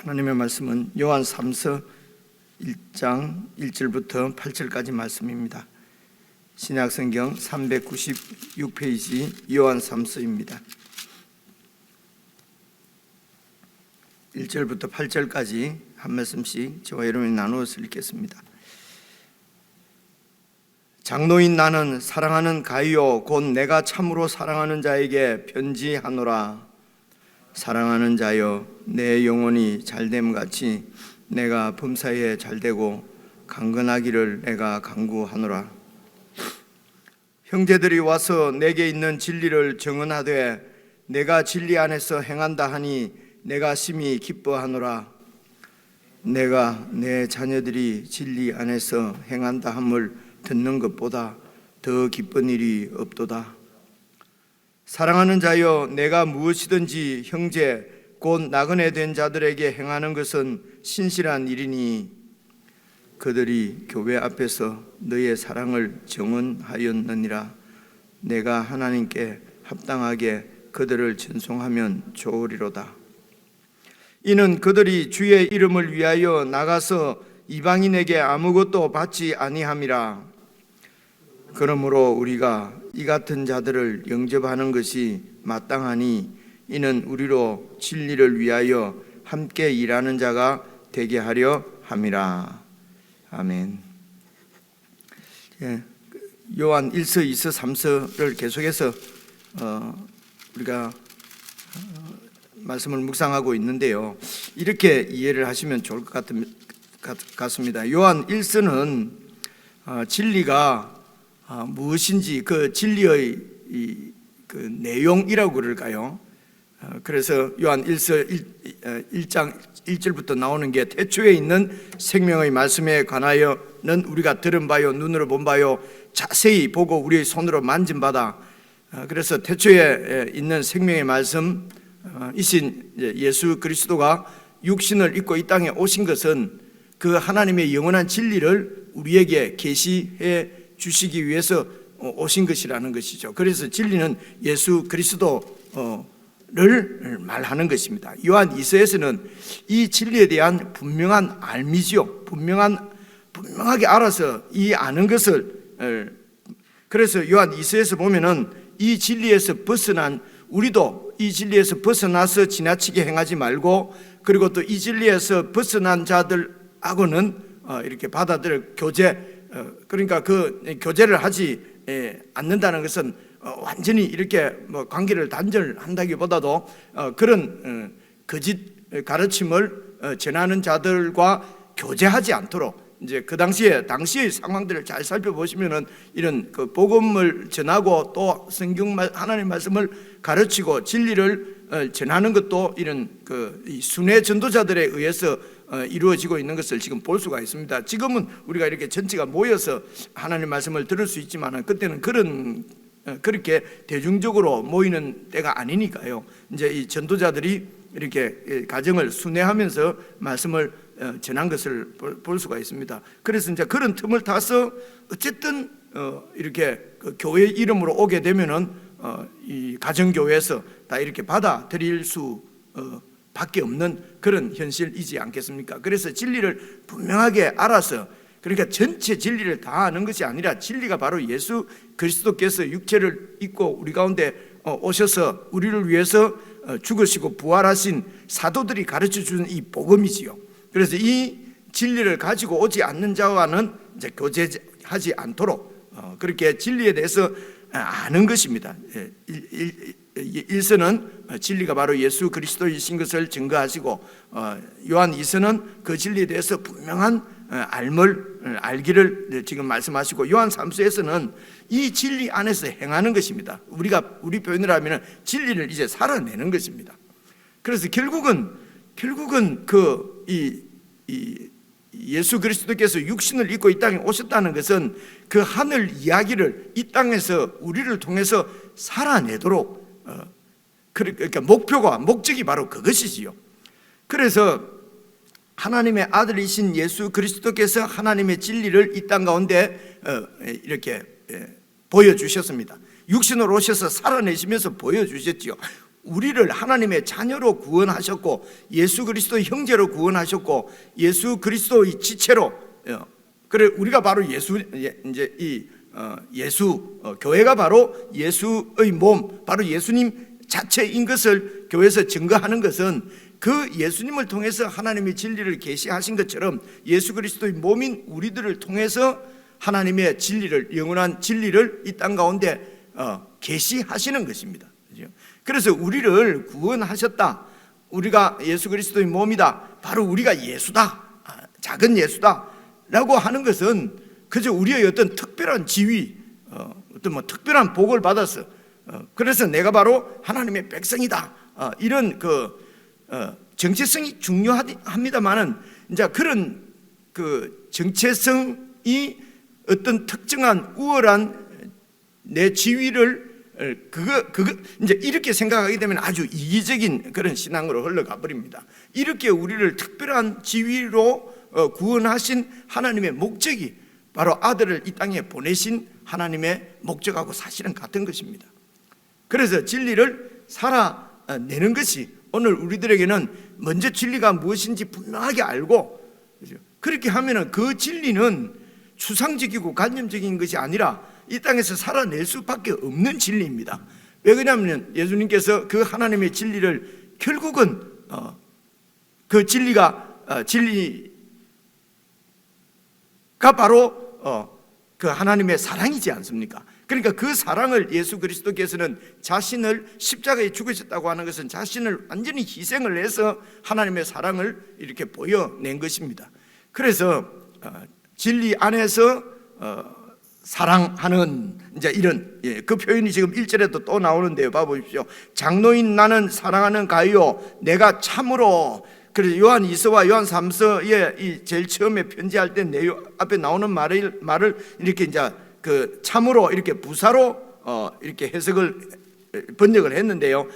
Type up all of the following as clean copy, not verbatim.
하나님의 말씀은 요한 3서 1장 1절부터 8절까지 말씀입니다. 신약성경 396페이지 요한 3서입니다. 1절부터 8절까지 한 말씀씩 저와 여러분이 나누어서 읽겠습니다. 장로인 나는 사랑하는 가이오 곧 내가 참으로 사랑하는 자에게 편지하노라. 사랑하는 자여, 내 영혼이 잘됨같이 내가 범사에 잘되고 강건하기를 내가 간구하노라. 형제들이 와서 내게 있는 진리를 증언하되 내가 진리 안에서 행한다 하니 내가 심히 기뻐하노라. 내가 내 자녀들이 진리 안에서 행한다 함을 듣는 것보다 더 기쁜 일이 없도다. 사랑하는 자여, 내가 무엇이든지 형제 곧 나그네 된 자들에게 행하는 것은 신실한 일이니 그들이 교회 앞에서 너의 사랑을 증언하였느니라. 내가 하나님께 합당하게 그들을 찬송하면 좋으리로다. 이는 그들이 주의 이름을 위하여 나가서 이방인에게 아무것도 받지 아니함이라. 그러므로 우리가 이 같은 자들을 영접하는 것이 마땅하니 이는 우리로 진리를 위하여 함께 일하는 자가 되게 하려 함이라. 아멘. 요한 1서, 2서, 3서를 계속해서 우리가 말씀을 묵상하고 있는데요, 이렇게 이해를 하시면 좋을 것 같습니다. 요한 1서는 진리가 무엇인지 그 진리의 그 내용이라고 그럴까요? 그래서 요한 1서 1장 1절부터 나오는 게 태초에 있는 생명의 말씀에 관하여는 우리가 들은 바요 눈으로 본 바요 자세히 보고 우리의 손으로 만진 바다. 그래서 태초에 있는 생명의 말씀 이신 예수 그리스도가 육신을 입고 이 땅에 오신 것은 그 하나님의 영원한 진리를 우리에게 계시해 주시기 위해서 오신 것이라는 것이죠. 그래서 진리는 예수 그리스도를 말하는 것입니다. 요한 2서에서는 이 진리에 대한 분명한 알미지요. 분명하게 알아서 이 아는 것을, 그래서 요한 2서에서 보면은 이 진리에서 벗어난 우리도 이 진리에서 벗어나서 지나치게 행하지 말고, 그리고 또 이 진리에서 벗어난 자들하고는 이렇게 받아들일 교제, 그러니까 그 교제를 하지 않는다는 것은 완전히 이렇게 뭐 관계를 단절한다기보다도 그런 거짓 가르침을 전하는 자들과 교제하지 않도록, 이제 그 당시의 상황들을 잘 살펴보시면은 이런 그 복음을 전하고 또 성경 하나님 말씀을 가르치고 진리를 전하는 것도 이런 그 순회 전도자들에 의해서 이루어지고 있는 것을 지금 볼 수가 있습니다. 지금은 우리가 이렇게 전체가 모여서 하나님 말씀을 들을 수 있지만 그때는 그렇게 대중적으로 모이는 때가 아니니까요. 이제 이 전도자들이 이렇게 가정을 순회하면서 말씀을 전한 것을 볼 수가 있습니다. 그래서 이제 그런 틈을 타서 어쨌든 이렇게 그 교회 이름으로 오게 되면은 이 가정교회에서 다 이렇게 받아들일 수 밖에 없는 그런 현실이지 않겠습니까? 그래서 진리를 분명하게 알아서, 그러니까 전체 진리를 다 아는 것이 아니라 진리가 바로 예수 그리스도께서 육체를 입고 우리 가운데 오셔서 우리를 위해서 죽으시고 부활하신 사도들이 가르쳐주는 이 복음이지요. 그래서 이 진리를 가지고 오지 않는 자와는 이제 교제하지 않도록 그렇게 진리에 대해서 아는 것입니다. 1서는 진리가 바로 예수 그리스도이신 것을 증거하시고, 요한 2서는 그 진리에 대해서 분명한 알기를 지금 말씀하시고, 요한 3서에서는 이 진리 안에서 행하는 것입니다. 우리 표현을 하면 진리를 이제 살아내는 것입니다. 그래서 결국은 예수 그리스도께서 육신을 입고 이 땅에 오셨다는 것은 그 하늘 이야기를 이 땅에서 우리를 통해서 살아내도록, 그러니까 목적이 바로 그것이지요. 그래서 하나님의 아들이신 예수 그리스도께서 하나님의 진리를 이 땅 가운데 이렇게 보여주셨습니다. 육신으로 오셔서 살아내시면서 보여주셨지요. 우리를 하나님의 자녀로 구원하셨고 예수 그리스도의 형제로 구원하셨고 예수 그리스도의 지체로, 그래 우리가 바로 예수, 이제 이 예수, 교회가 바로 예수의 몸, 바로 예수님 자체인 것을 교회에서 증거하는 것은 그 예수님을 통해서 하나님의 진리를 계시하신 것처럼 예수 그리스도의 몸인 우리들을 통해서 하나님의 진리를, 영원한 진리를 이 땅 가운데 계시하시는 것입니다. 그래서 우리를 구원하셨다, 우리가 예수 그리스도의 몸이다, 바로 우리가 예수다, 작은 예수다 라고 하는 것은 그저 우리의 어떤 특별한 지위, 어떤 특별한 복을 받았어, 그래서 내가 바로 하나님의 백성이다, 이런 정체성이 중요합니다만은 이제 그런 정체성이 어떤 특정한 우월한 내 지위를 이제 이렇게 생각하게 되면 아주 이기적인 그런 신앙으로 흘러가 버립니다. 이렇게 우리를 특별한 지위로 구원하신 하나님의 목적이 바로 아들을 이 땅에 보내신 하나님의 목적하고 사실은 같은 것입니다. 그래서 진리를 살아내는 것이 오늘 우리들에게는 먼저 진리가 무엇인지 분명하게 알고, 그렇게 하면은 그 진리는 추상적이고 관념적인 것이 아니라 이 땅에서 살아낼 수밖에 없는 진리입니다. 왜 그러냐면 예수님께서 그 하나님의 진리를 결국은 그 진리가 바로 그 하나님의 사랑이지 않습니까? 그러니까 그 사랑을 예수 그리스도께서는 자신을 십자가에 죽으셨다고 하는 것은 자신을 완전히 희생을 해서 하나님의 사랑을 이렇게 보여낸 것입니다. 그래서 진리 안에서 사랑하는, 이제 이런 그 표현이 지금 1절에도 또 나오는데요. 봐보십시오. 장로인 나는 사랑하는 가요 내가 참으로. 그래서 요한 2서와 요한 3서에 이 제일 처음에 편지할 때 내용 앞에 나오는 말을 이렇게 이제 그 참으로 이렇게 부사로 이렇게 해석을 번역을 했는데요.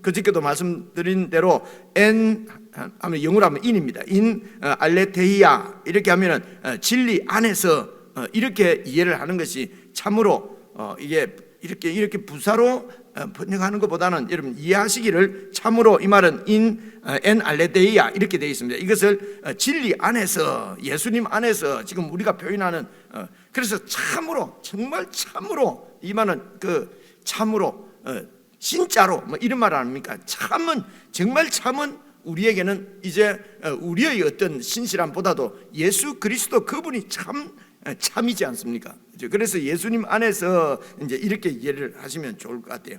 그저께도 말씀드린 대로 하면 영어로 하면 in입니다. in 알레테이아 이렇게 하면은 진리 안에서 이렇게 이해를 하는 것이 참으로 이게 이렇게 부사로 번역하는 것보다는 여러분 이해하시기를 참으로 이 말은 en 알레테이아 이렇게 되어 있습니다. 이것을 진리 안에서 예수님 안에서 지금 우리가 표현하는 그래서 참으로 정말 참으로 이 말은 참으로 진짜로 이런 말 아닙니까? 정말 참은 우리에게는 이제 우리의 어떤 신실함보다도 예수 그리스도 그분이 참이지 않습니까? 그래서 예수님 안에서 이제 이렇게 이해를 하시면 좋을 것 같아요.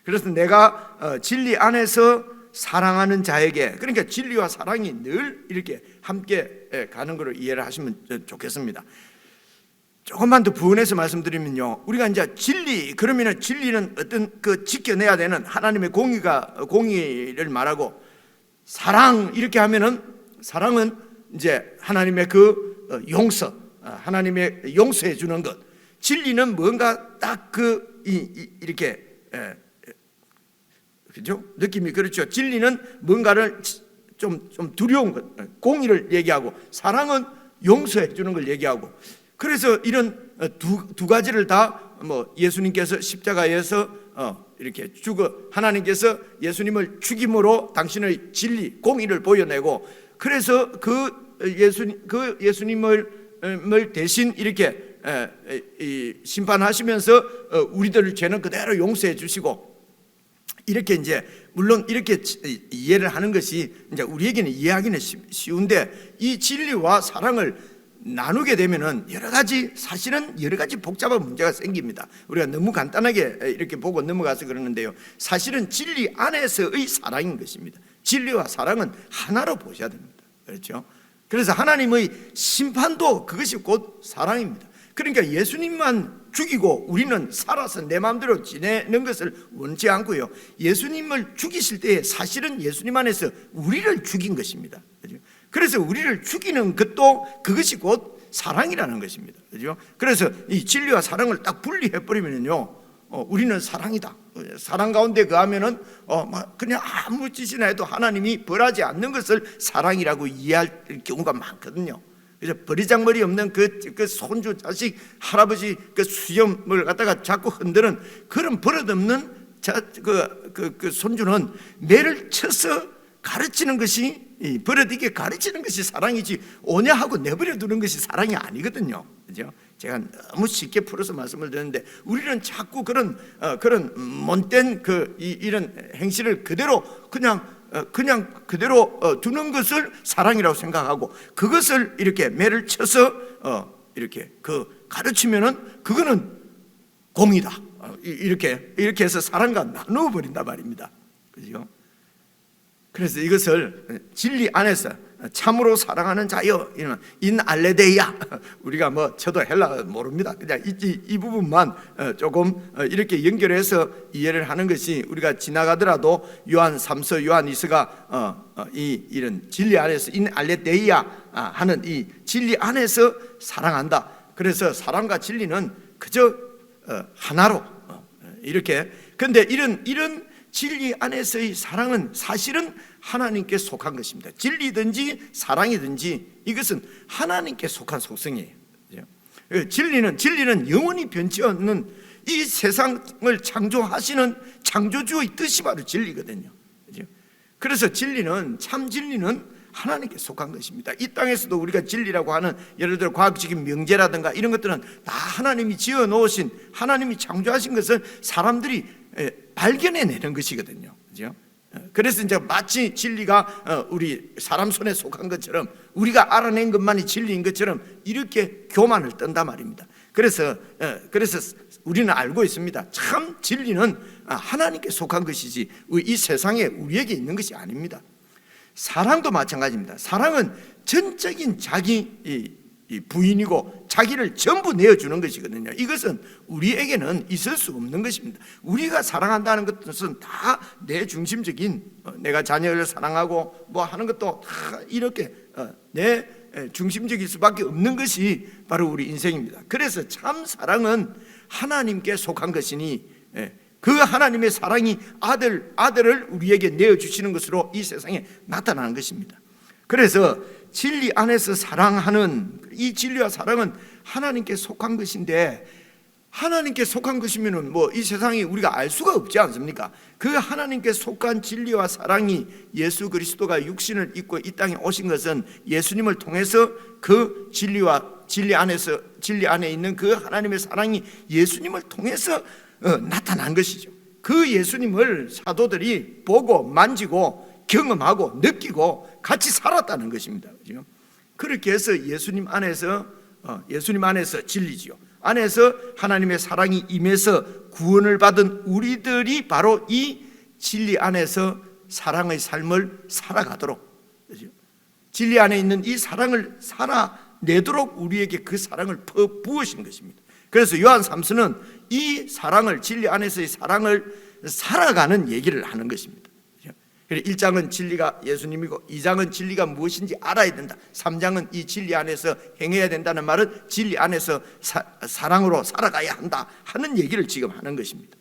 그래서 내가 진리 안에서 사랑하는 자에게, 그러니까 진리와 사랑이 늘 이렇게 함께 가는 걸로 이해를 하시면 좋겠습니다. 조금만 더 부연해서 말씀드리면요, 우리가 이제 진리, 그러면은 진리는 어떤 지켜내야 되는 하나님의 공의를 말하고, 사랑 이렇게 하면은 사랑은 이제 하나님의 용서, 하나님의 용서해 주는 것. 진리는 뭔가 딱 이렇게 그죠? 느낌이 그렇죠. 진리는 뭔가를 좀 두려운 것, 공의를 얘기하고, 사랑은 용서해 주는 걸 얘기하고. 그래서 이런 두 가지를 다 예수님께서 십자가에서 이렇게 하나님께서 예수님을 죽임으로 당신의 진리, 공의를 보여내고, 그래서 예수님을 대신 이렇게 심판하시면서 우리들을 죄는 그대로 용서해 주시고, 이렇게 이제 물론 이렇게 이해를 하는 것이 이제 우리에게는 이해하기는 쉬운데, 이 진리와 사랑을 나누게 되면은 사실은 여러 가지 복잡한 문제가 생깁니다. 우리가 너무 간단하게 이렇게 보고 넘어가서 그러는데요, 사실은 진리 안에서의 사랑인 것입니다. 진리와 사랑은 하나로 보셔야 됩니다. 그렇죠? 그래서 하나님의 심판도 그것이 곧 사랑입니다. 그러니까 예수님만 죽이고 우리는 살아서 내 마음대로 지내는 것을 원치 않고요, 예수님을 죽이실 때 사실은 예수님 안에서 우리를 죽인 것입니다. 그래서 우리를 죽이는 것도 그것이 곧 사랑이라는 것입니다. 그래서 이 진리와 사랑을 딱 분리해 버리면요, 우리는 사랑이다. 사랑 가운데 거하면은 그냥 아무 짓이나 해도 하나님이 벌하지 않는 것을 사랑이라고 이해할 경우가 많거든요. 그래서 버리장머리 없는 그 손주, 자식, 할아버지 수염을 갖다가 자꾸 흔드는 그런 버릇없는 그 손주는 매를 쳐서 가르치는 것이, 버릇있게 가르치는 것이 사랑이지 오냐하고 내버려 두는 것이 사랑이 아니거든요. 그죠? 제가 너무 쉽게 풀어서 말씀을 드렸는데, 우리는 자꾸 그런 못된 이런 행실을 그대로 그냥 그대로 두는 것을 사랑이라고 생각하고, 그것을 이렇게 매를 쳐서 이렇게 가르치면은 그거는 공이다. 이렇게 해서 사랑과 나누어 버린단 말입니다. 그죠? 그래서 이것을 진리 안에서 참으로 사랑하는 자여, 인 알레데이아, 우리가 저도 헬라 모릅니다. 그냥 이 부분만 조금 이렇게 연결해서 이해를 하는 것이, 우리가 지나가더라도 요한 3서, 요한 2서가 이런 진리 안에서 인 알레데이아 하는 이 진리 안에서 사랑한다. 그래서 사랑과 진리는 그저 하나로 이렇게. 근데 이런 진리 안에서의 사랑은 사실은 하나님께 속한 것입니다. 진리든지 사랑이든지 이것은 하나님께 속한 속성이에요. 진리는 영원히 변치 않는 이 세상을 창조하시는 창조주의 뜻이 바로 진리거든요. 그래서 참 진리는 하나님께 속한 것입니다. 이 땅에서도 우리가 진리라고 하는, 예를 들어 과학적인 명제라든가 이런 것들은 다 하나님이 지어 놓으신, 하나님이 창조하신 것을 사람들이 발견해내는 것이거든요. 그죠? 그래서 이제 마치 진리가 우리 사람 손에 속한 것처럼, 우리가 알아낸 것만이 진리인 것처럼 이렇게 교만을 떤단 말입니다. 그래서 우리는 알고 있습니다. 참 진리는 하나님께 속한 것이지 이 세상에 우리에게 있는 것이 아닙니다. 사랑도 마찬가지입니다. 사랑은 전적인 자기 부인이고 자기를 전부 내어주는 것이거든요. 이것은 우리에게는 있을 수 없는 것입니다. 우리가 사랑한다는 것은 다 내 중심적인, 내가 자녀를 사랑하고 뭐 하는 것도 다 이렇게 내 중심적일 수밖에 없는 것이 바로 우리 인생입니다. 그래서 참 사랑은 하나님께 속한 것이니, 그 하나님의 사랑이 아들을 우리에게 내어주시는 것으로 이 세상에 나타나는 것입니다. 그래서 진리 안에서 사랑하는 이 진리와 사랑은 하나님께 속한 것인데, 하나님께 속한 것이면 이 세상에 우리가 알 수가 없지 않습니까? 그 하나님께 속한 진리와 사랑이, 예수 그리스도가 육신을 입고 이 땅에 오신 것은 예수님을 통해서 그 진리 안에 있는 그 하나님의 사랑이 예수님을 통해서 나타난 것이죠. 그 예수님을 사도들이 보고 만지고 경험하고 느끼고 같이 살았다는 것입니다. 그렇게 해서 예수님 안에서 진리지요. 안에서 하나님의 사랑이 임해서 구원을 받은 우리들이 바로 이 진리 안에서 사랑의 삶을 살아가도록, 진리 안에 있는 이 사랑을 살아내도록 우리에게 그 사랑을 부으신 것입니다. 그래서 요한 3서는 이 사랑을, 진리 안에서의 사랑을 살아가는 얘기를 하는 것입니다. 1장은 진리가 예수님이고 2장은 진리가 무엇인지 알아야 된다. 3장은 이 진리 안에서 행해야 된다는 말은 진리 안에서 사랑으로 살아가야 한다 하는 얘기를 지금 하는 것입니다.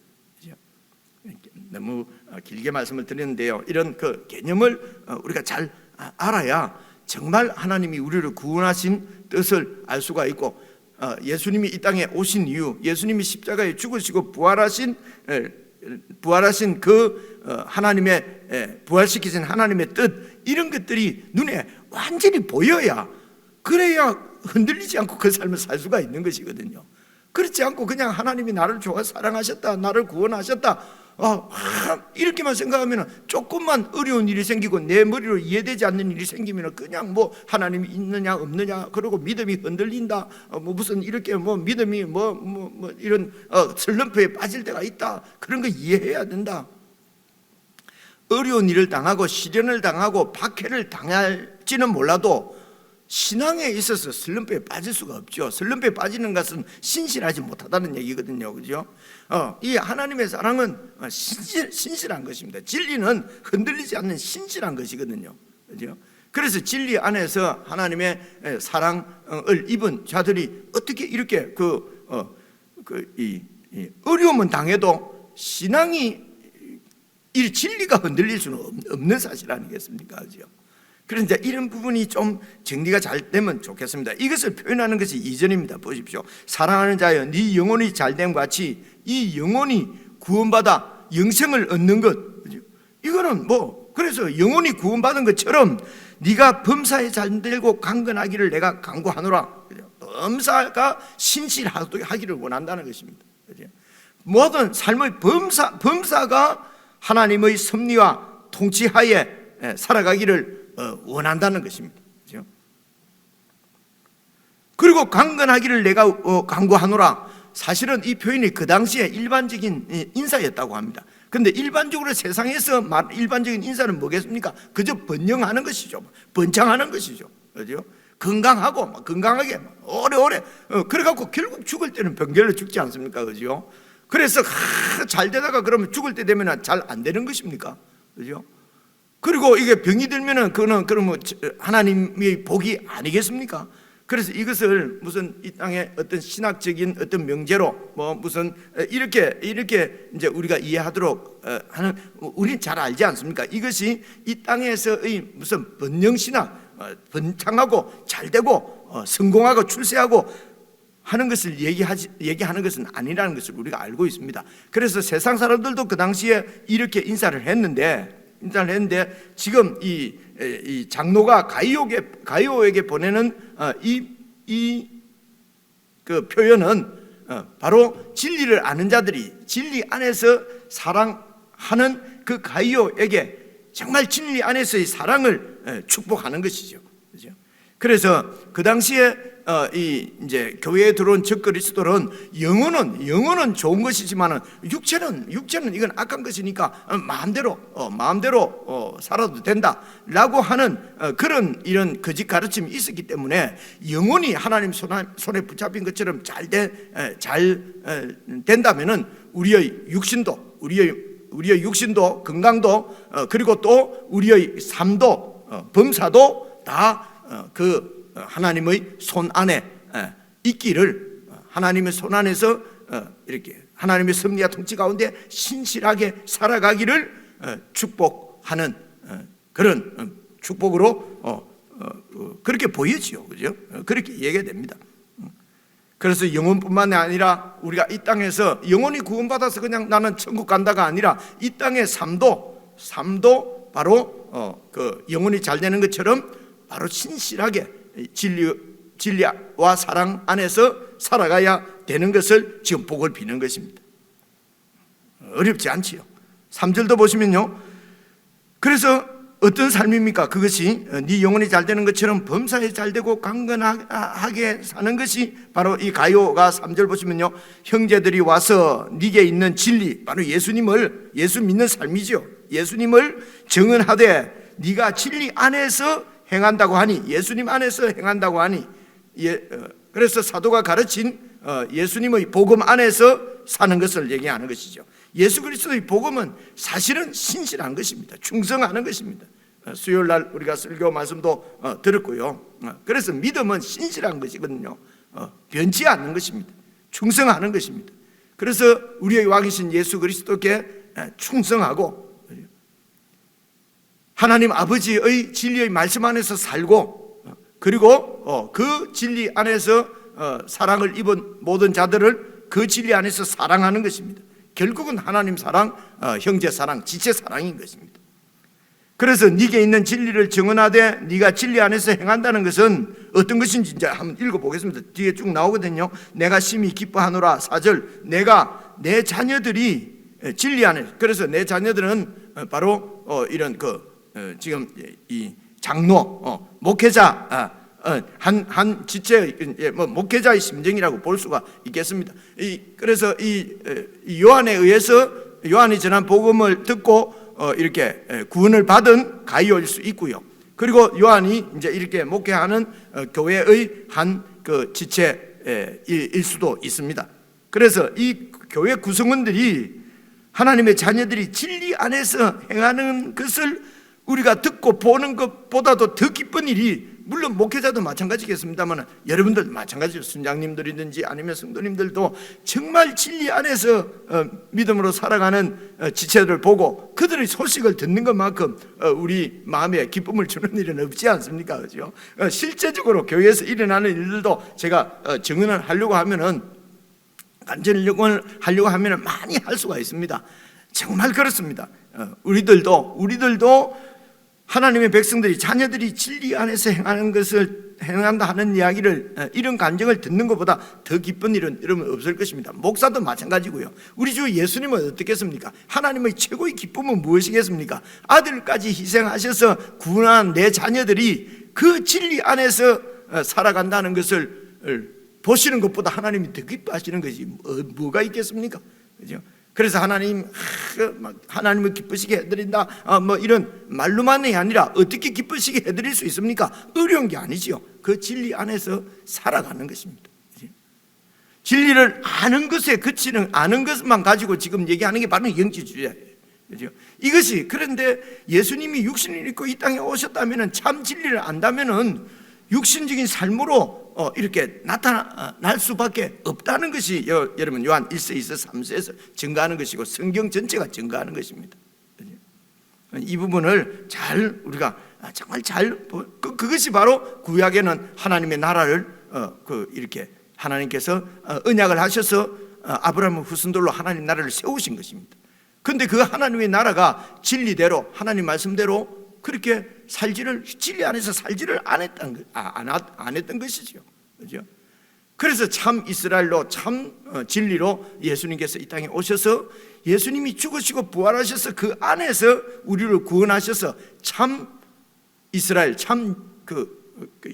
너무 길게 말씀을 드렸는데요, 이런 그 개념을 우리가 잘 알아야 정말 하나님이 우리를 구원하신 뜻을 알 수가 있고, 예수님이 이 땅에 오신 이유, 예수님이 십자가에 죽으시고 부활하신 그 하나님의 부활시키신 하나님의 뜻, 이런 것들이 눈에 완전히 보여야, 그래야 흔들리지 않고 그 삶을 살 수가 있는 것이거든요. 그렇지 않고 그냥 하나님이 나를 좋아 사랑하셨다, 나를 구원하셨다, 이렇게만 생각하면 조금만 어려운 일이 생기고 내 머리로 이해되지 않는 일이 생기면 그냥 하나님이 있느냐 없느냐, 그리고 믿음이 흔들린다, 무슨 이렇게 믿음이 이런 슬럼프에 빠질 때가 있다, 그런 거 이해해야 된다. 어려운 일을 당하고 시련을 당하고 박해를 당할지는 몰라도 신앙에 있어서 슬럼프에 빠질 수가 없죠. 슬럼프에 빠지는 것은 신실하지 못하다는 얘기거든요. 그죠? 이 하나님의 사랑은 신실한 것입니다. 진리는 흔들리지 않는 신실한 것이거든요. 그죠? 그래서 진리 안에서 하나님의 사랑을 입은 자들이 어떻게 이렇게 어려움은 당해도 신앙이, 이 진리가 흔들릴 수는 없는 사실 아니겠습니까? 그죠? 그런데 이런 부분이 좀 정리가 잘 되면 좋겠습니다. 이것을 표현하는 것이 2절입니다. 보십시오. 사랑하는 자여 네 영혼이 잘됨 같이 이 영혼이 구원받아 영생을 얻는 것, 이거는 그래서 영혼이 구원받은 것처럼 네가 범사에 잘되고 강건하기를 내가 간구하노라. 범사가 신실하기를 원한다는 것입니다. 모든 삶의 범사가 하나님의 섭리와 통치하에 살아가기를 원한다는 것입니다. 그리고 강건하기를 내가 간구하노라. 사실은 이 표현이 그 당시에 일반적인 인사였다고 합니다. 그런데 일반적으로 세상에서 일반적인 인사는 뭐겠습니까? 그저 번영하는 것이죠. 번창하는 것이죠. 그죠? 건강하게 오래오래 그래갖고 결국 죽을 때는 병결로 죽지 않습니까? 그죠? 그래서 잘 되다가 그러면 죽을 때 되면 잘 안 되는 것입니까? 그죠? 그리고 이게 병이 들면은 그거는 그러면 하나님의 복이 아니겠습니까? 그래서 이것을 무슨 이 땅의 어떤 신학적인 어떤 명제로 무슨 이렇게 이제 우리가 이해하도록 하는, 우리는 잘 알지 않습니까? 이것이 이 땅에서의 무슨 번영신학, 번창하고 잘되고 성공하고 출세하고 하는 것을 얘기하는 것은 아니라는 것을 우리가 알고 있습니다. 그래서 세상 사람들도 그 당시에 이렇게 인사를 했는데 지금 이 장로가 가이오에게 보내는 그 표현은 바로 진리를 아는 자들이 진리 안에서 사랑하는 그 가이오에게 정말 진리 안에서의 사랑을 축복하는 것이죠. 그죠? 그래서 그 당시에 이제 교회에 들어온 적그리스도는 영혼은 좋은 것이지만 육체는 이건 악한 것이니까 마음대로 살아도 된다라고 하는 이런 거짓 가르침이 있었기 때문에 영혼이 하나님 손에 붙잡힌 것처럼 잘 된다면은 우리의 육신도 건강도 그리고 또 우리의 삶도 범사도 다 하나님의 손 안에 있기를, 하나님의 손 안에서 이렇게 하나님의 섭리와 통치 가운데 신실하게 살아가기를 축복하는 그런 축복으로 그렇게 보이지요, 그죠? 그렇게 얘기가 됩니다. 그래서 영혼뿐만 아니라 우리가 이 땅에서 영혼이 구원받아서 그냥 나는 천국 간다가 아니라 이 땅의 삶도 바로 그 영혼이 잘 되는 것처럼 바로 신실하게 진리와 사랑 안에서 살아가야 되는 것을 지금 복을 비는 것입니다. 어렵지 않지요. 3절도 보시면요, 그래서 어떤 삶입니까? 그것이 네 영혼이 잘 되는 것처럼 범사에 잘 되고 강건하게 사는 것이 바로 이 가요가 3절 보시면요, 형제들이 와서 네게 있는 진리, 바로 예수 믿는 삶이죠. 예수님을 증언하되 네가 진리 안에서 행한다고 하니, 예수님 안에서 행한다고 하니, 그래서 사도가 가르친 예수님의 복음 안에서 사는 것을 얘기하는 것이죠. 예수 그리스도의 복음은 사실은 신실한 것입니다. 충성하는 것입니다. 수요일 날 우리가 설교 말씀도 들었고요. 그래서 믿음은 신실한 것이거든요. 변치 않는 것입니다. 충성하는 것입니다. 그래서 우리의 왕이신 예수 그리스도께 충성하고 하나님 아버지의 진리의 말씀 안에서 살고, 그리고 그 진리 안에서 사랑을 입은 모든 자들을 그 진리 안에서 사랑하는 것입니다. 결국은 하나님 사랑, 형제 사랑, 지체 사랑인 것입니다. 그래서 네게 있는 진리를 증언하되 네가 진리 안에서 행한다는 것은 어떤 것인지 이제 한번 읽어보겠습니다. 뒤에 쭉 나오거든요. 내가 심히 기뻐하노라. 4절, 내가 내 자녀들이 진리 안에, 그래서 내 자녀들은 바로 이런 지금 이 장로, 목회자, 한 지체의 목회자의 심정이라고 볼 수가 있겠습니다. 그래서 이 요한에 의해서 요한이 전한 복음을 듣고 이렇게 구원을 받은 가이오일 수 있고요. 그리고 요한이 이제 이렇게 목회하는 교회의 한 그 지체일 수도 있습니다. 그래서 이 교회 구성원들이 하나님의 자녀들이 진리 안에서 행하는 것을 우리가 듣고 보는 것보다도 더 기쁜 일이, 물론 목회자도 마찬가지겠습니다만 여러분들 마찬가지죠. 순장님들이든지 아니면 성도님들도 정말 진리 안에서 믿음으로 살아가는 지체들을 보고 그들의 소식을 듣는 것만큼 우리 마음에 기쁨을 주는 일은 없지 않습니까? 그죠? 실제적으로 교회에서 일어나는 일들도 제가 증언을 하려고 하면은, 간증을 하려고 하면은 많이 할 수가 있습니다. 정말 그렇습니다. 우리들도 하나님의 백성들이 자녀들이 진리 안에서 행하는 것을 행한다 하는 이야기를 이런 감정을 듣는 것보다 더 기쁜 일은 여러분 없을 것입니다. 목사도 마찬가지고요. 우리 주 예수님은 어떻겠습니까? 하나님의 최고의 기쁨은 무엇이겠습니까? 아들까지 희생하셔서 구원한 내 자녀들이 그 진리 안에서 살아간다는 것을 보시는 것보다 하나님이 더 기뻐하시는 것이 뭐가 있겠습니까? 그죠? 그래서 하나님을 기쁘시게 해드린다 뭐 이런 말로만이 아니라 어떻게 기쁘시게 해드릴 수 있습니까? 어려운 게 아니지요. 그 진리 안에서 살아가는 것입니다. 진리를 아는 것에 그치는, 아는 것만 가지고 지금 얘기하는 게 바로 영지주의예요. 그죠? 이것이, 그런데 예수님이 육신을 입고 이 땅에 오셨다면, 참 진리를 안다면은 육신적인 삶으로 이렇게 나타날 수밖에 없다는 것이 여러분 요한 1서 2서 3서에서 증거하는 것이고 성경 전체가 증거하는 것입니다. 이 부분을 잘 우리가 정말 잘 그것이 바로 구약에는 하나님의 나라를 이렇게 하나님께서 언약을 하셔서 아브라함의 후손들로 하나님 나라를 세우신 것입니다. 그런데 그 하나님의 나라가 진리대로 하나님 말씀대로 그렇게 진리 안에서 살지를 안 했던 것이죠. 그죠? 그래서 참 이스라엘로, 참 진리로 예수님께서 이 땅에 오셔서 예수님이 죽으시고 부활하셔서 그 안에서 우리를 구원하셔서 참 이스라엘,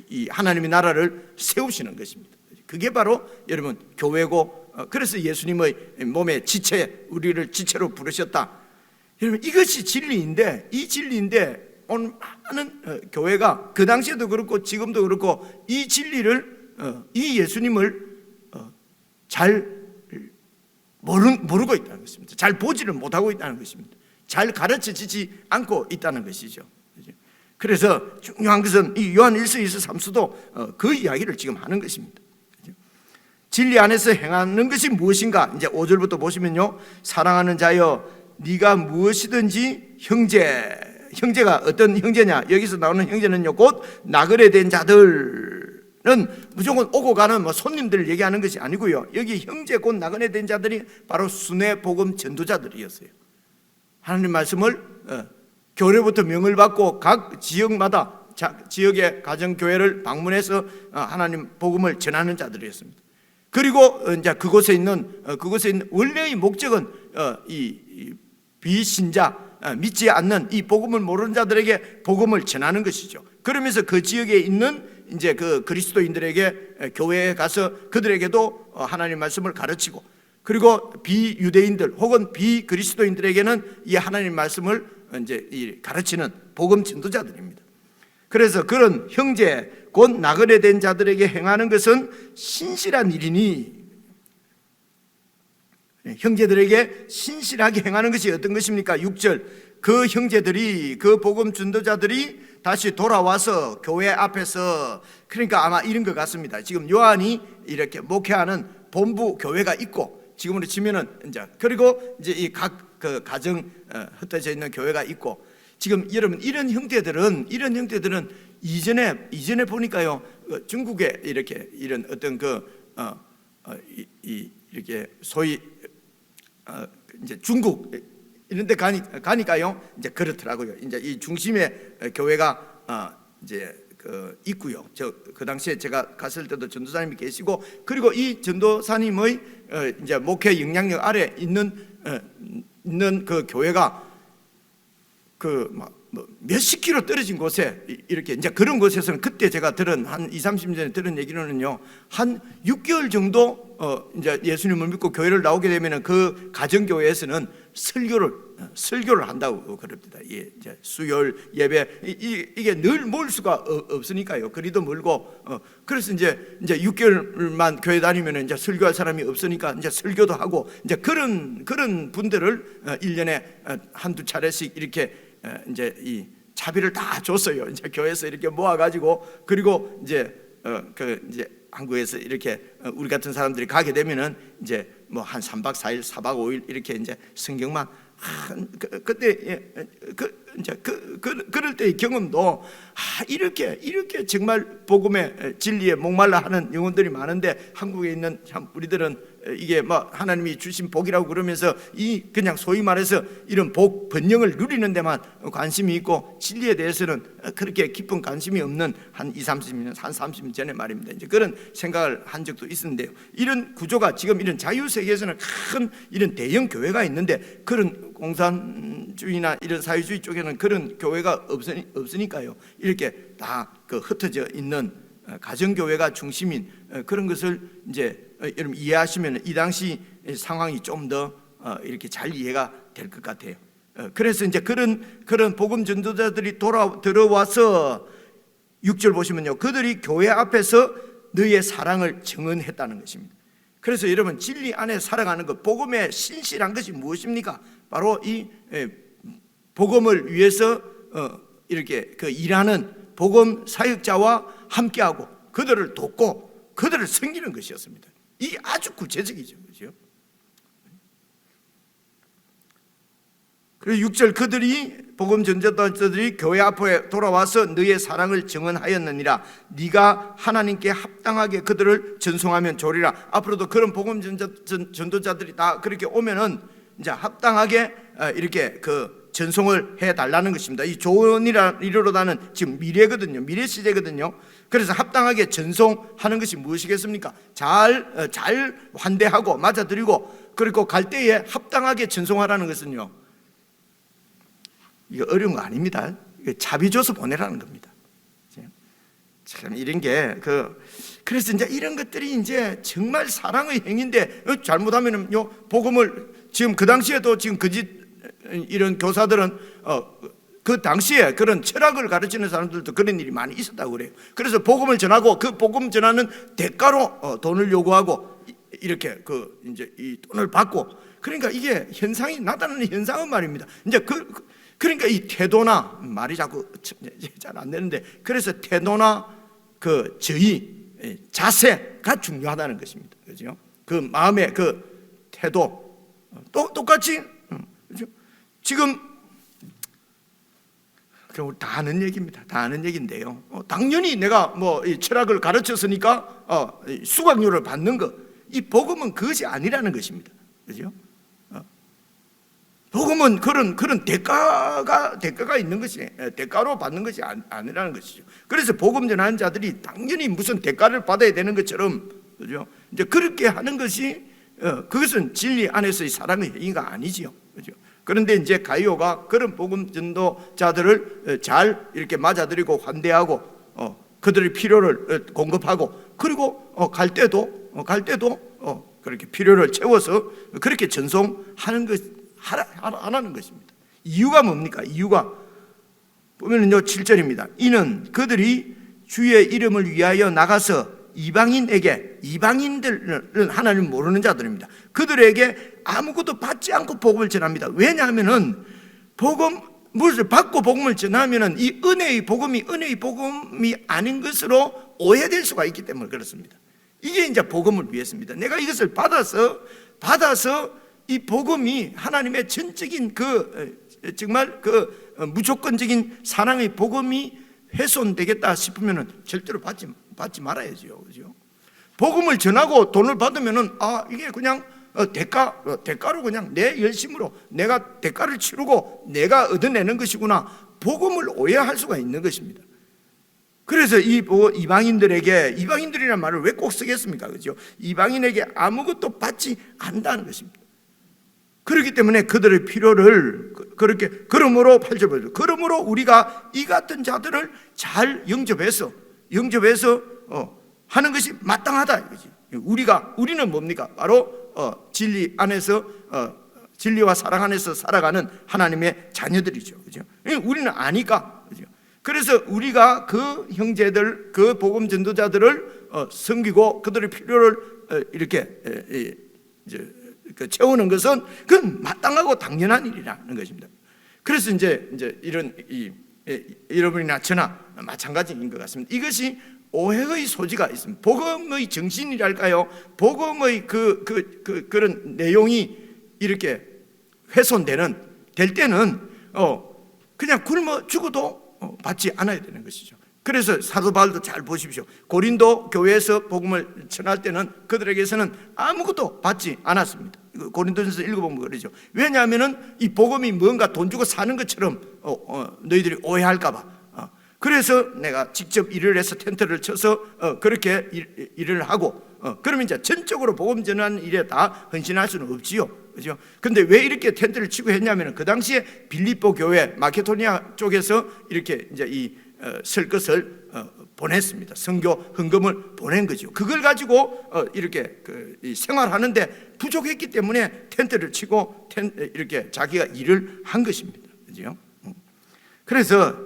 이 하나님의 나라를 세우시는 것입니다. 그게 바로 여러분 교회고, 그래서 예수님의 몸의 지체, 우리를 지체로 부르셨다. 여러분 이것이 진리인데, 이 진리인데 오늘 많은 교회가 그 당시에도 그렇고 지금도 그렇고 이 진리를, 이 예수님을 잘 모르고 있다는 것입니다. 잘 보지를 못하고 있다는 것입니다. 잘 가르쳐지지 않고 있다는 것이죠. 그래서 중요한 것은 이 요한 1서 2서 3서도 그 이야기를 지금 하는 것입니다. 진리 안에서 행하는 것이 무엇인가? 이제 5절부터 보시면요, 사랑하는 자여 네가 무엇이든지 형제가 어떤 형제냐? 여기서 나오는 형제는요, 곧 나그네 된 자들은 무조건 오고 가는 손님들을 얘기하는 것이 아니고요, 여기 형제 곧 나그네 된 자들이 바로 순회 복음 전도자들이었어요. 하나님 말씀을 교회로부터 명을 받고 각 지역마다 지역의 가정교회를 방문해서 하나님 복음을 전하는 자들이었습니다. 그리고 이제 그곳에 있는 원래의 목적은 이 비신자, 믿지 않는 이 복음을 모르는 자들에게 복음을 전하는 것이죠. 그러면서 그 지역에 있는 이제 그 그리스도인들에게 교회에 가서 그들에게도 하나님 말씀을 가르치고, 그리고 비유대인들 혹은 비그리스도인들에게는 이 하나님 말씀을 이제 가르치는 복음 전도자들입니다. 그래서 그런 형제 곧 나그네 된 자들에게 행하는 것은 신실한 일이니, 형제들에게 신실하게 행하는 것이 어떤 것입니까? 6절, 그 형제들이, 그 복음 전도자들이 다시 돌아와서 교회 앞에서, 그러니까 아마 이런 것 같습니다. 지금 요한이 이렇게 목회하는 본부 교회가 있고, 지금으로 치면은 이제, 그리고 이제 이 각 그 가정 흩어져 있는 교회가 있고, 지금 여러분 이런 형제들은 이전에 보니까요, 중국에 이렇게 이런 어떤 이렇게 소위 이제 중국 이런 데 가니까요, 이제 그렇더라고요. 이제 이 중심에 교회가 이제 있고요. 그 당시에 제가 갔을 때도 전도사님이 계시고, 그리고 이 전도사님의 이제 목회 영향력 아래 있는 그 교회가 몇십 킬로 떨어진 곳에 이렇게 이제 그런 곳에서는, 그때 제가 들은 한 20-30년 전에 들은 얘기로는요, 한 6개월 정도 이제 예수님을 믿고 교회를 나오게 되면은 그 가정교회에서는 설교를 한다고 그럽니다. 예, 이제 수요일 예배 이게 늘 모일 수가 없으니까요. 거리도 멀고, 그래서 이제 6개월만 교회 다니면은 이제 설교할 사람이 없으니까 이제 설교도 하고, 이제 그런 분들을 1년에 한두 차례씩 이렇게 이제 이 차비를 다 줬어요. 이제 교회에서 이렇게 모아가지고, 그리고 이제 이제 한국에서 이렇게 우리 같은 사람들이 가게 되면은 이제 뭐 한 3박 4일, 4박 5일 이렇게 이제 성경만 그때 이제 그럴 때의 경험도 이렇게 정말 복음의 진리에 목말라 하는 영혼들이 많은데 한국에 있는 참 우리들은 이게 뭐 하나님이 주신 복이라고 그러면서 이 그냥 소위 말해서 이런 복 번영을 누리는 데만 관심이 있고 진리에 대해서는 그렇게 깊은 관심이 없는 한 20-30년 한 30년 전에 말입니다. 이제 그런 생각을 한 적도 있었는데요. 이런 구조가 지금 이런 자유 세계에서는 큰 이런 대형 교회가 있는데 그런 공산주의나 이런 사회주의 쪽에는 그런 교회가 없으니까요. 이렇게 다 그 흩어져 있는 가정교회가 중심인 그런 것을 이제 여러분 이해하시면 이 당시 상황이 좀 더 이렇게 잘 이해가 될 것 같아요. 그래서 이제 그런 복음 전도자들이 들어와서 6절 보시면요, 그들이 교회 앞에서 너희의 사랑을 증언했다는 것입니다. 그래서 여러분 진리 안에 살아가는 것, 복음의 신실한 것이 무엇입니까? 바로 이 복음을 위해서 이렇게 그 일하는 복음 사역자와 함께하고 그들을 돕고 그들을 섬기는 것이었습니다. 이게 아주 구체적이죠, 그렇죠? 그리고 6절 그들이 복음 전도자들이 교회 앞에 돌아와서 너희의 사랑을 증언하였느니라. 네가 하나님께 합당하게 그들을 전송하면 좋으리라. 앞으로도 그런 복음 전도자들이 다 그렇게 오면은 이제 합당하게 이렇게 그 전송을 해 달라는 것입니다. 이 조언이로다는 지금 미래거든요. 미래 시대거든요. 그래서 합당하게 전송하는 것이 무엇이겠습니까? 잘 환대하고 맞아들이고 그리고 갈 때에 합당하게 전송하라는 것은요, 이거 어려운 거 아닙니다. 이거 자비 줘서 보내라는 겁니다. 참 이런 게 그래서 이제 이런 것들이 이제 정말 사랑의 행위인데 잘못하면요 복음을 지금 그 당시에도 지금 이런 교사들은 그 당시에 그런 철학을 가르치는 사람들도 그런 일이 많이 있었다고 그래요. 그래서 복음을 전하고 그 복음 전하는 대가로 돈을 요구하고 이렇게 이제 이 돈을 받고, 그러니까 이게 현상이 나타나는 현상은 말입니다. 이제 그러니까 이 태도나 말이 자꾸 잘 안 되는데, 그래서 태도나 그 저의 자세가 중요하다는 것입니다. 그죠? 그 마음의 그 태도 똑같이 그죠? 지금 그럼 다 아는 얘기입니다. 다 아는 얘기인데요. 당연히 내가 뭐 이 철학을 가르쳤으니까 수강료를 받는 것, 이 복음은 그것이 아니라는 것입니다. 그죠? 복음은 그런 대가가 있는 것이, 대가로 받는 것이 아니라는 것이죠. 그래서 복음 전하는 자들이 당연히 무슨 대가를 받아야 되는 것처럼, 그죠? 이제 그렇게 하는 것이 그것은 진리 안에서의 사랑의 행위가 아니지요. 그죠? 그런데 이제 가이오가 그런 복음 전도자들을 잘 이렇게 맞아들이고 환대하고 그들의 필요를 공급하고 그리고 갈 때도 그렇게 필요를 채워서 그렇게 전송하는 것 하라는 것입니다. 이유가 뭡니까? 이유가 보면은요 7절입니다. 이는 그들이 주의 이름을 위하여 나가서 이방인들은 하나님 모르는 자들입니다. 그들에게 아무것도 받지 않고 복음을 전합니다. 왜냐하면은 무엇을 받고 복음을 전하면은 이 은혜의 복음이 아닌 것으로 오해될 수가 있기 때문에 그렇습니다. 이게 이제 복음을 위해서입니다. 내가 이것을 받아서 이 복음이 하나님의 전적인 정말 무조건적인 사랑의 복음이 훼손되겠다 싶으면은 절대로 받지 말아야죠. 그죠? 복음을 전하고 돈을 받으면은 이게 그냥 대가로 그냥 내 열심으로 내가 대가를 치르고 내가 얻어내는 것이구나, 복음을 오해할 수가 있는 것입니다. 그래서 이방인들이라는 말을 왜 꼭 쓰겠습니까? 그죠? 이방인에게 아무것도 받지 않는다는 것입니다. 그렇기 때문에 그들의 필요를 그러므로 8절 보죠. 그러므로 우리가 이 같은 자들을 잘 영접해서 하는 것이 마땅하다 이거지. 우리는 뭡니까? 바로 진리 안에서 진리와 사랑 안에서 살아가는 하나님의 자녀들이죠. 그죠? 우리는 아니까. 그죠? 그래서 우리가 그 형제들, 그 복음 전도자들을 섬기고 그들의 필요를 이렇게 채우는 것은 그건 마땅하고 당연한 일이라는 것입니다. 그래서 이제 이런 여러분이나 저나 마찬가지인 것 같습니다. 이것이 오해의 소지가 있습니다. 복음의 정신이랄까요? 복음의 그런 내용이 이렇게 될 때는 그냥 굶어 죽어도 받지 않아야 되는 것이죠. 그래서 사도 바울도 잘 보십시오. 고린도 교회에서 복음을 전할 때는 그들에게서는 아무것도 받지 않았습니다. 고린도전서 읽어보면 그러죠. 왜냐하면은 이 복음이 뭔가 돈 주고 사는 것처럼 너희들이 오해할까 봐. 그래서 내가 직접 일을 해서 텐트를 쳐서 그렇게 일을 하고 그러면 이제 전적으로 복음 전하는 일에 다 헌신할 수는 없지요. 그죠? 근데 왜 이렇게 텐트를 치고 했냐면 그 당시에 빌립보 교회 마케도니아 쪽에서 이렇게 이제 설 것을 보냈습니다. 선교 헌금을 보낸 거죠. 그걸 가지고 이렇게 생활하는데 부족했기 때문에 텐트를 치고 이렇게 자기가 일을 한 것입니다. 그죠? 그래서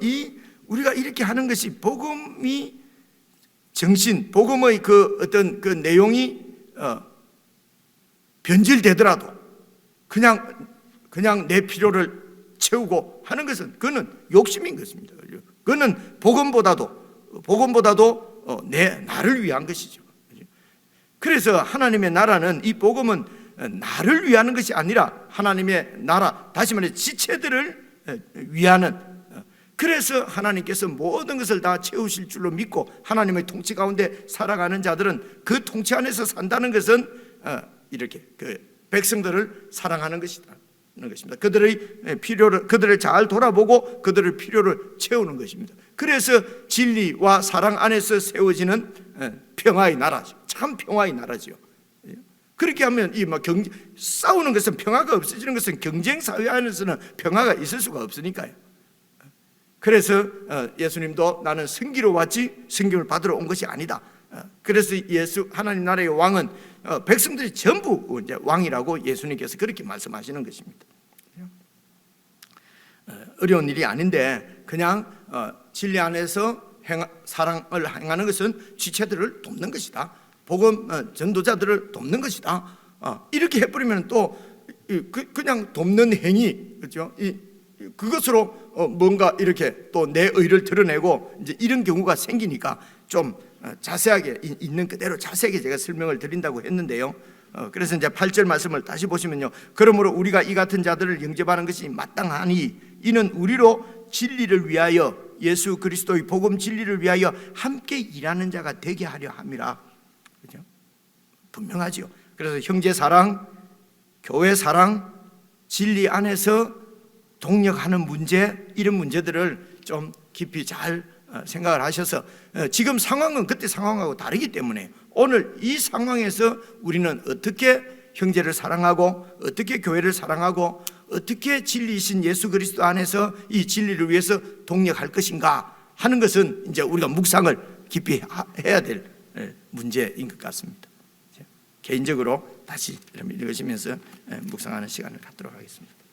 우리가 이렇게 하는 것이 복음이 정신, 복음의 그 어떤 그 내용이 변질되더라도 그냥 내 필요를 채우고 하는 것은 그거는 욕심인 것입니다. 그거는 복음보다도 나를 위한 것이죠. 그래서 하나님의 나라는 이 복음은 나를 위하는 것이 아니라 하나님의 나라, 다시 말해 지체들을 위하는, 그래서 하나님께서 모든 것을 다 채우실 줄로 믿고 하나님의 통치 가운데 살아가는 자들은 그 통치 안에서 산다는 것은 이렇게 그 백성들을 사랑하는 것이다. 그들을 잘 돌아보고 그들의 필요를 채우는 것입니다. 그래서 진리와 사랑 안에서 세워지는 평화의 나라죠. 참 평화의 나라죠. 그렇게 하면 싸우는 것은, 평화가 없어지는 것은 경쟁 사회 안에서는 평화가 있을 수가 없으니까요. 그래서 예수님도 나는 승기로 왔지 승김을 받으러 온 것이 아니다. 그래서 하나님 나라의 왕은 백성들이 전부 이제 왕이라고 예수님께서 그렇게 말씀하시는 것입니다. 어려운 일이 아닌데 그냥 진리 안에서 사랑을 행하는 것은 지체들을 돕는 것이다. 복음 전도자들을 돕는 것이다. 이렇게 해버리면 또 그냥 돕는 행위, 그렇죠? 그것으로 뭔가 이렇게 또 내 의를 드러내고 이제 이런 경우가 생기니까 좀 자세하게 있는 그대로 자세하게 제가 설명을 드린다고 했는데요. 그래서 이제 8절 말씀을 다시 보시면요. 그러므로 우리가 이 같은 자들을 영접하는 것이 마땅하니 이는 우리로 진리를 위하여, 예수 그리스도의 복음 진리를 위하여 함께 일하는 자가 되게 하려 함이라. 그죠? 분명하지요. 그래서 형제 사랑, 교회 사랑, 진리 안에서 동력하는 문제, 이런 문제들을 좀 깊이 잘 생각을 하셔서 지금 상황은 그때 상황하고 다르기 때문에 오늘 이 상황에서 우리는 어떻게 형제를 사랑하고 어떻게 교회를 사랑하고 어떻게 진리이신 예수 그리스도 안에서 이 진리를 위해서 동력할 것인가 하는 것은 이제 우리가 묵상을 깊이 해야 될 문제인 것 같습니다. 개인적으로 다시 읽으시면서 묵상하는 시간을 갖도록 하겠습니다.